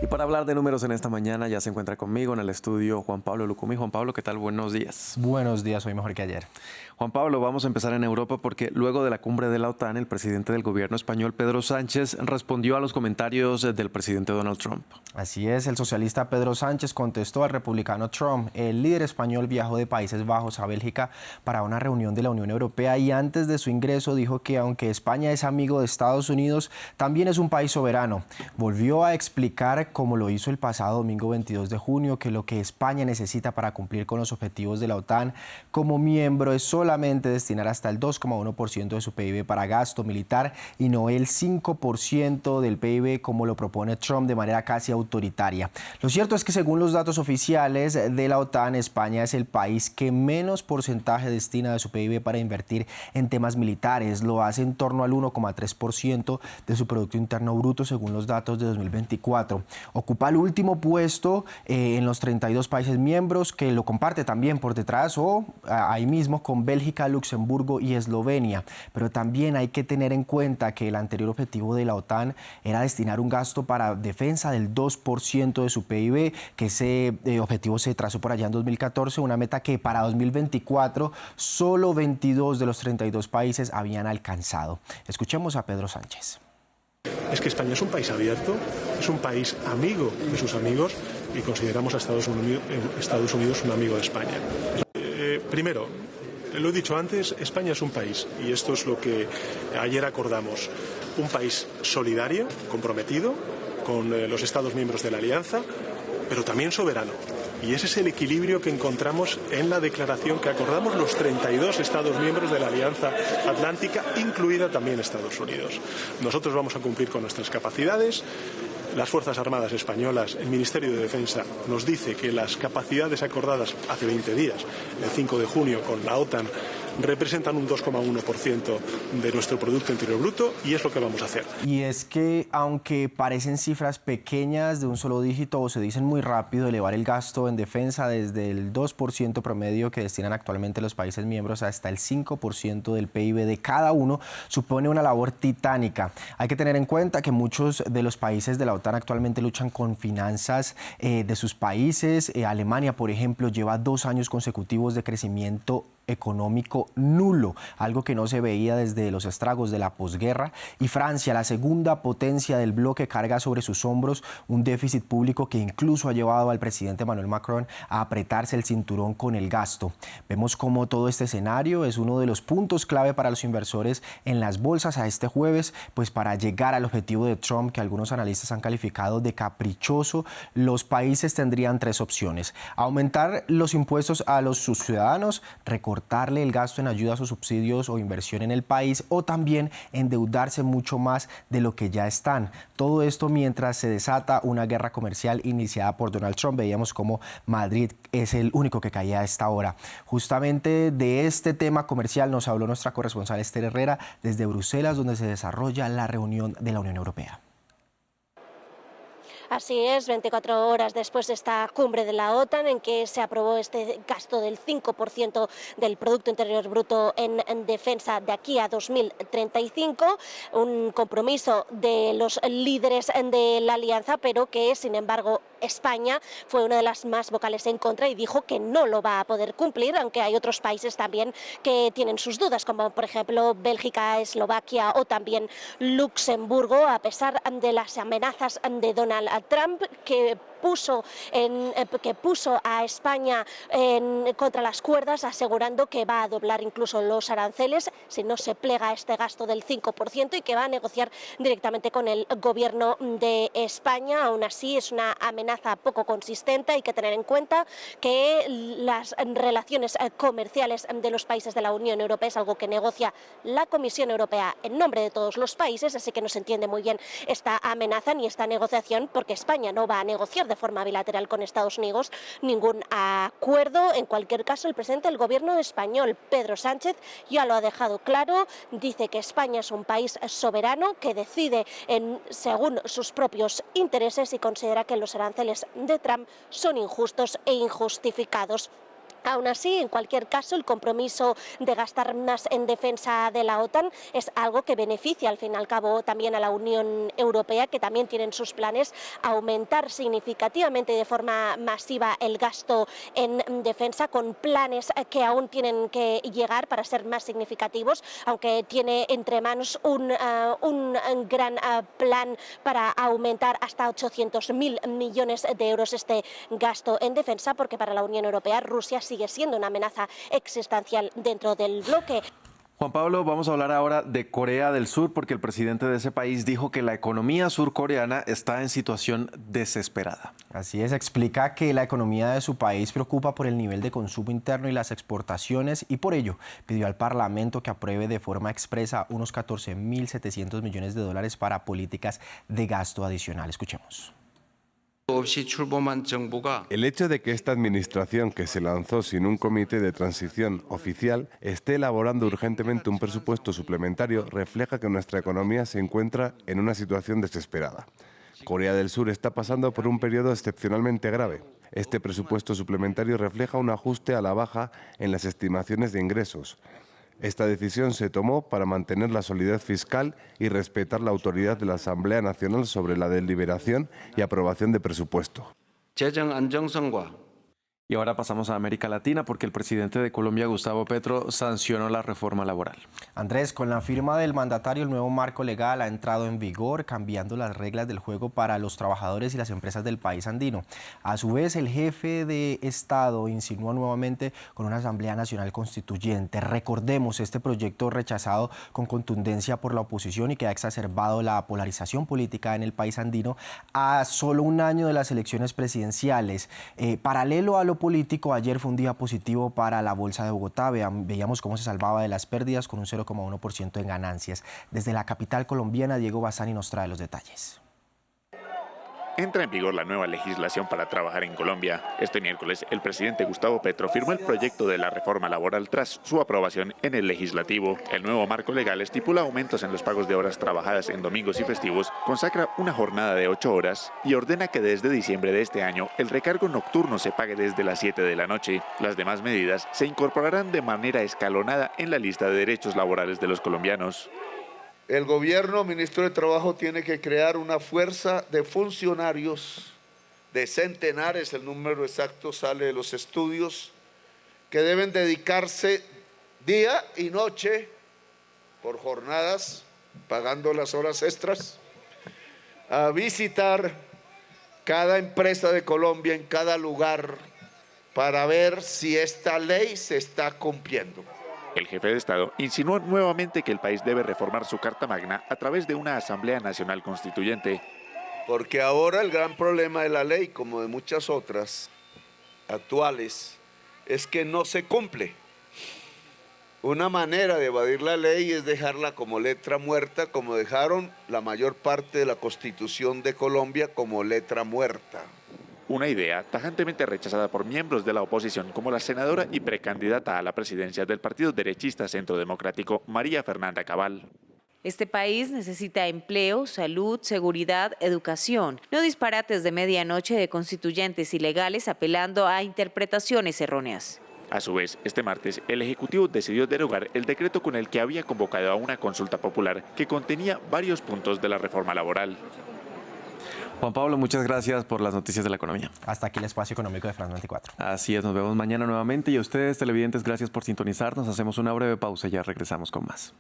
Y para hablar de números en esta mañana ya se encuentra conmigo en el estudio Juan Pablo Lucumí. Juan Pablo, ¿qué tal? Buenos días. Buenos días, hoy mejor que ayer. Juan Pablo, vamos a empezar en Europa porque luego de la cumbre de la OTAN, el presidente del gobierno español, Pedro Sánchez, respondió a los comentarios del presidente Donald Trump. Así es, el socialista Pedro Sánchez contestó al republicano Trump. El líder español viajó de Países Bajos a Bélgica para una reunión de la Unión Europea y antes de su ingreso dijo que aunque España es amigo de Estados Unidos, también es un país soberano. Volvió a explicar, como lo hizo el pasado domingo 22 de junio, que lo que España necesita para cumplir con los objetivos de la OTAN como miembro es solamente destinar hasta el 2,1% de su PIB para gasto militar y no el 5% del PIB como lo propone Trump de manera casi autoritaria. Lo cierto es que según los datos oficiales de la OTAN, España es el país que menos porcentaje destina de su PIB para invertir en temas militares. Lo hace en torno al 1,3% de su Producto Interno Bruto según los datos de 2024. Ocupa el último puesto en los 32 países miembros, que lo comparte también por detrás o ahí mismo con Bélgica, Luxemburgo y Eslovenia. Pero también hay que tener en cuenta que el anterior objetivo de la OTAN era destinar un gasto para defensa del 2% de su PIB, que ese objetivo se trazó por allá en 2014, una meta que para 2024 solo 22 de los 32 países habían alcanzado. Escuchemos a Pedro Sánchez. Es que España es un país abierto, es un país amigo de sus amigos y consideramos a Estados Unidos un amigo de España. Primero, lo he dicho antes, España es un país, y esto es lo que ayer acordamos, un país solidario, comprometido con los Estados miembros de la Alianza, pero también soberano. Y ese es el equilibrio que encontramos en la declaración que acordamos los 32 Estados miembros de la Alianza Atlántica, incluida también Estados Unidos. Nosotros vamos a cumplir con nuestras capacidades. Las Fuerzas Armadas Españolas, el Ministerio de Defensa nos dice que las capacidades acordadas hace 20 días, el 5 de junio, con la OTAN, representan un 2,1% de nuestro Producto Interior Bruto y es lo que vamos a hacer. Y es que aunque parecen cifras pequeñas de un solo dígito o se dicen muy rápido, elevar el gasto en defensa desde el 2% promedio que destinan actualmente los países miembros hasta el 5% del PIB de cada uno supone una labor titánica. Hay que tener en cuenta que muchos de los países de la OTAN actualmente luchan con finanzas de sus países. Alemania, por ejemplo, lleva 2 años consecutivos de crecimiento económico nulo, algo que no se veía desde los estragos de la posguerra, y Francia, la segunda potencia del bloque, carga sobre sus hombros un déficit público que incluso ha llevado al presidente Emmanuel Macron a apretarse el cinturón con el gasto. Vemos cómo todo este escenario es uno de los puntos clave para los inversores en las bolsas a este jueves, pues para llegar al objetivo de Trump, que algunos analistas han calificado de caprichoso, los países tendrían 3 opciones: aumentar los impuestos a sus ciudadanos, recortarle el gasto en ayudas o subsidios o inversión en el país, o también endeudarse mucho más de lo que ya están. Todo esto mientras se desata una guerra comercial iniciada por Donald Trump. Veíamos cómo Madrid es el único que caía a esta hora. Justamente de este tema comercial nos habló nuestra corresponsal Esther Herrera desde Bruselas, donde se desarrolla la reunión de la Unión Europea. Así es, 24 horas después de esta cumbre de la OTAN en que se aprobó este gasto del 5% del Producto Interior Bruto en defensa de aquí a 2035, un compromiso de los líderes de la alianza, pero que sin embargo España fue una de las más vocales en contra y dijo que no lo va a poder cumplir, aunque hay otros países también que tienen sus dudas, como por ejemplo Bélgica, Eslovaquia o también Luxemburgo, a pesar de las amenazas de Donald Trump, que puso a España contra las cuerdas, asegurando que va a doblar incluso los aranceles si no se plega a este gasto del 5% y que va a negociar directamente con el gobierno de España. Aún así, es una amenaza poco consistente. Hay que tener en cuenta que las relaciones comerciales de los países de la Unión Europea es algo que negocia la Comisión Europea en nombre de todos los países, así que no se entiende muy bien esta amenaza ni esta negociación, porque España no va a negociar de forma bilateral con Estados Unidos ningún acuerdo. En cualquier caso, el presidente del gobierno español, Pedro Sánchez, ya lo ha dejado claro. Dice que España es un país soberano que decide según sus propios intereses y considera que los aranceles de Trump son injustos e injustificados. Aún así, en cualquier caso, el compromiso de gastar más en defensa de la OTAN es algo que beneficia, al fin y al cabo, también a la Unión Europea, que también tienen sus planes aumentar significativamente de forma masiva el gasto en defensa, con planes que aún tienen que llegar para ser más significativos, aunque tiene entre manos un gran plan para aumentar hasta 800.000 millones de euros este gasto en defensa, porque para la Unión Europea Rusia sigue siendo una amenaza existencial dentro del bloque. Juan Pablo, vamos a hablar ahora de Corea del Sur, porque el presidente de ese país dijo que la economía surcoreana está en situación desesperada. Así es, explica que la economía de su país preocupa por el nivel de consumo interno y las exportaciones, y por ello pidió al Parlamento que apruebe de forma expresa unos 14.700 millones de dólares para políticas de gasto adicional. Escuchemos. El hecho de que esta administración, que se lanzó sin un comité de transición oficial, esté elaborando urgentemente un presupuesto suplementario refleja que nuestra economía se encuentra en una situación desesperada. Corea del Sur está pasando por un periodo excepcionalmente grave. Este presupuesto suplementario refleja un ajuste a la baja en las estimaciones de ingresos. Esta decisión se tomó para mantener la solidez fiscal y respetar la autoridad de la Asamblea Nacional sobre la deliberación y aprobación de presupuesto. Y ahora pasamos a América Latina, porque el presidente de Colombia, Gustavo Petro, sancionó la reforma laboral. Andrés, con la firma del mandatario, el nuevo marco legal ha entrado en vigor, cambiando las reglas del juego para los trabajadores y las empresas del país andino. A su vez, el jefe de Estado insinuó nuevamente con una Asamblea Nacional Constituyente. Recordemos, este proyecto rechazado con contundencia por la oposición y que ha exacerbado la polarización política en el país andino a solo un año de las elecciones presidenciales. Paralelo a lo político, ayer fue un día positivo para la Bolsa de Bogotá. Veíamos cómo se salvaba de las pérdidas con un 0,1% en ganancias. Desde la capital colombiana, Diego Bassani nos trae los detalles. Entra en vigor la nueva legislación para trabajar en Colombia. Este miércoles, el presidente Gustavo Petro firmó el proyecto de la reforma laboral tras su aprobación en el legislativo. El nuevo marco legal estipula aumentos en los pagos de horas trabajadas en domingos y festivos, consacra una jornada de 8 horas y ordena que desde diciembre de este año el recargo nocturno se pague desde las 7 de la noche. Las demás medidas se incorporarán de manera escalonada en la lista de derechos laborales de los colombianos. El gobierno, ministro de Trabajo, tiene que crear una fuerza de funcionarios de centenares, el número exacto sale de los estudios, que deben dedicarse día y noche por jornadas, pagando las horas extras, a visitar cada empresa de Colombia en cada lugar para ver si esta ley se está cumpliendo. El jefe de Estado insinuó nuevamente que el país debe reformar su Carta Magna a través de una Asamblea Nacional Constituyente. Porque ahora el gran problema de la ley, como de muchas otras actuales, es que no se cumple. Una manera de evadir la ley es dejarla como letra muerta, como dejaron la mayor parte de la Constitución de Colombia como letra muerta. Una idea tajantemente rechazada por miembros de la oposición, como la senadora y precandidata a la presidencia del partido derechista Centro Democrático, María Fernanda Cabal. Este país necesita empleo, salud, seguridad, educación, no disparates de medianoche de constituyentes ilegales apelando a interpretaciones erróneas. A su vez, este martes, el Ejecutivo decidió derogar el decreto con el que había convocado a una consulta popular que contenía varios puntos de la reforma laboral. Juan Pablo, muchas gracias por las noticias de la economía. Hasta aquí el espacio económico de France 24. Así es, nos vemos mañana nuevamente y a ustedes, televidentes, gracias por sintonizarnos. Hacemos una breve pausa y ya regresamos con más.